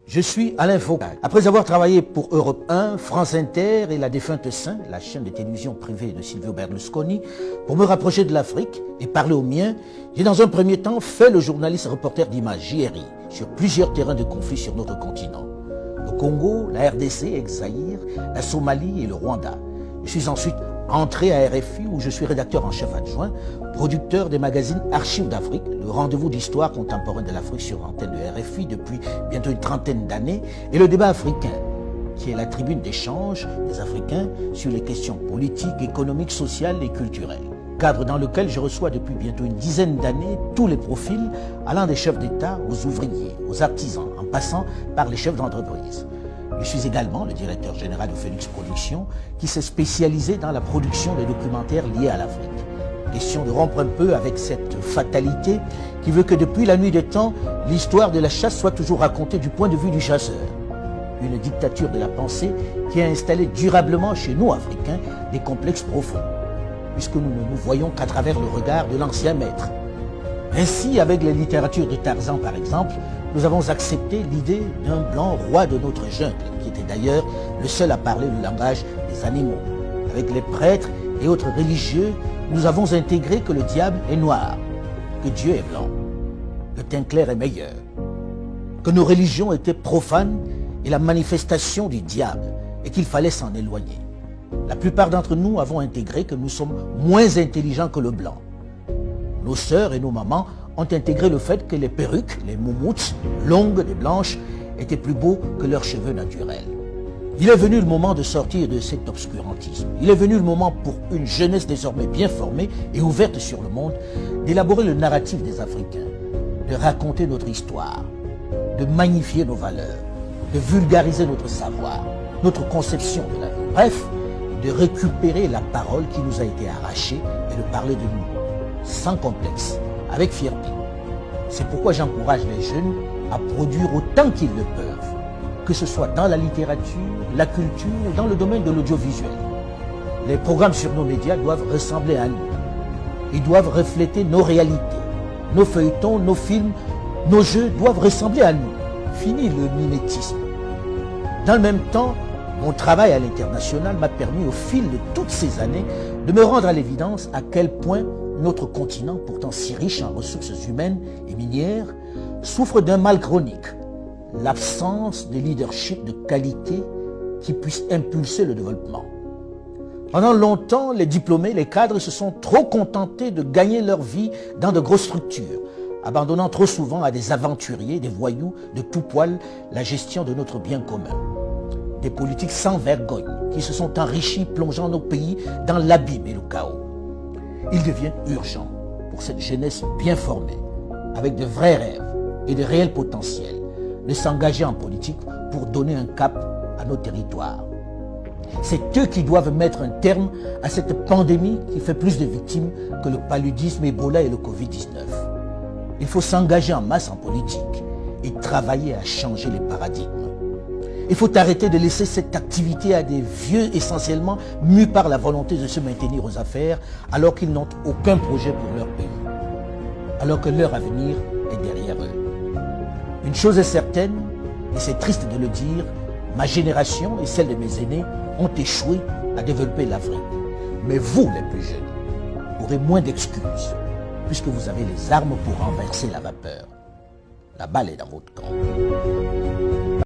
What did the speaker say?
Je suis Alain Foucault. Après avoir travaillé pour Europe 1, France Inter et la défunte Saint, la chaîne de télévision privée de Silvio Berlusconi, pour me rapprocher de l'Afrique et parler aux miens, j'ai dans un premier temps fait le journaliste reporter d'Image JRI sur plusieurs terrains de conflit sur notre continent. Le Congo, la RDC, ex-Zaïre, la Somalie et le Rwanda. Je suis ensuite entré à RFI où je suis rédacteur en chef adjoint, producteur des magazines Archives d'Afrique, le rendez-vous d'histoire contemporaine de l'Afrique sur l'antenne de RFI depuis bientôt une trentaine d'années, et le débat africain, qui est la tribune d'échange des Africains sur les questions politiques, économiques, sociales et culturelles. Cadre dans lequel je reçois depuis bientôt une dizaine d'années tous les profils allant des chefs d'État aux ouvriers, aux artisans, en passant par les chefs d'entreprise. Je suis également le directeur général de Phoenix Productions qui s'est spécialisé dans la production de documentaires liés à l'Afrique. Question de rompre un peu avec cette fatalité qui veut que depuis la nuit des temps, l'histoire de la chasse soit toujours racontée du point de vue du chasseur. Une dictature de la pensée qui a installé durablement chez nous, Africains, des complexes profonds, puisque nous ne nous voyons qu'à travers le regard de l'ancien maître. Ainsi, avec la littérature de Tarzan par exemple, nous avons accepté l'idée d'un blanc roi de notre jungle, qui était d'ailleurs le seul à parler le langage des animaux. Avec les prêtres et autres religieux, nous avons intégré que le diable est noir, que Dieu est blanc, que Tainclair est meilleur, que nos religions étaient profanes et la manifestation du diable, et qu'il fallait s'en éloigner. La plupart d'entre nous avons intégré que nous sommes moins intelligents que le blanc. Nos sœurs et nos mamans ont intégré le fait que les perruques, les moumoutes, longues des blanches, étaient plus beaux que leurs cheveux naturels. Il est venu le moment de sortir de cet obscurantisme. Il est venu le moment pour une jeunesse désormais bien formée et ouverte sur le monde, d'élaborer le narratif des Africains, de raconter notre histoire, de magnifier nos valeurs, de vulgariser notre savoir, notre conception de la vie. Bref, de récupérer la parole qui nous a été arrachée et de parler de nous, sans complexe, avec fierté. C'est pourquoi j'encourage les jeunes à produire autant qu'ils le peuvent, que ce soit dans la littérature, la culture et dans le domaine de l'audiovisuel. Les programmes sur nos médias doivent ressembler à nous. Ils doivent refléter nos réalités. Nos feuilletons, nos films, nos jeux doivent ressembler à nous. Fini le mimétisme. Dans le même temps, mon travail à l'international m'a permis au fil de toutes ces années de me rendre à l'évidence à quel point notre continent, pourtant si riche en ressources humaines et minières, souffre d'un mal chronique, l'absence de leadership de qualité qui puisse impulser le développement. Pendant longtemps, les diplômés, les cadres se sont trop contentés de gagner leur vie dans de grosses structures, abandonnant trop souvent à des aventuriers, des voyous de tout poil la gestion de notre bien commun. Des politiques sans vergogne qui se sont enrichis, plongeant nos pays dans l'abîme et le chaos. Il devient urgent pour cette jeunesse bien formée, avec de vrais rêves et de réels potentiels, de s'engager en politique pour donner un cap à nos territoires. C'est eux qui doivent mettre un terme à cette pandémie qui fait plus de victimes que le paludisme, Ebola et le Covid-19. Il faut s'engager en masse en politique et travailler à changer les paradigmes. Il faut arrêter de laisser cette activité à des vieux essentiellement mus par la volonté de se maintenir aux affaires alors qu'ils n'ont aucun projet pour leur pays, alors que leur avenir est derrière eux. Une chose est certaine, et c'est triste de le dire, ma génération et celle de mes aînés ont échoué à développer l'Afrique. Mais vous, les plus jeunes, aurez moins d'excuses puisque vous avez les armes pour renverser la vapeur. La balle est dans votre camp.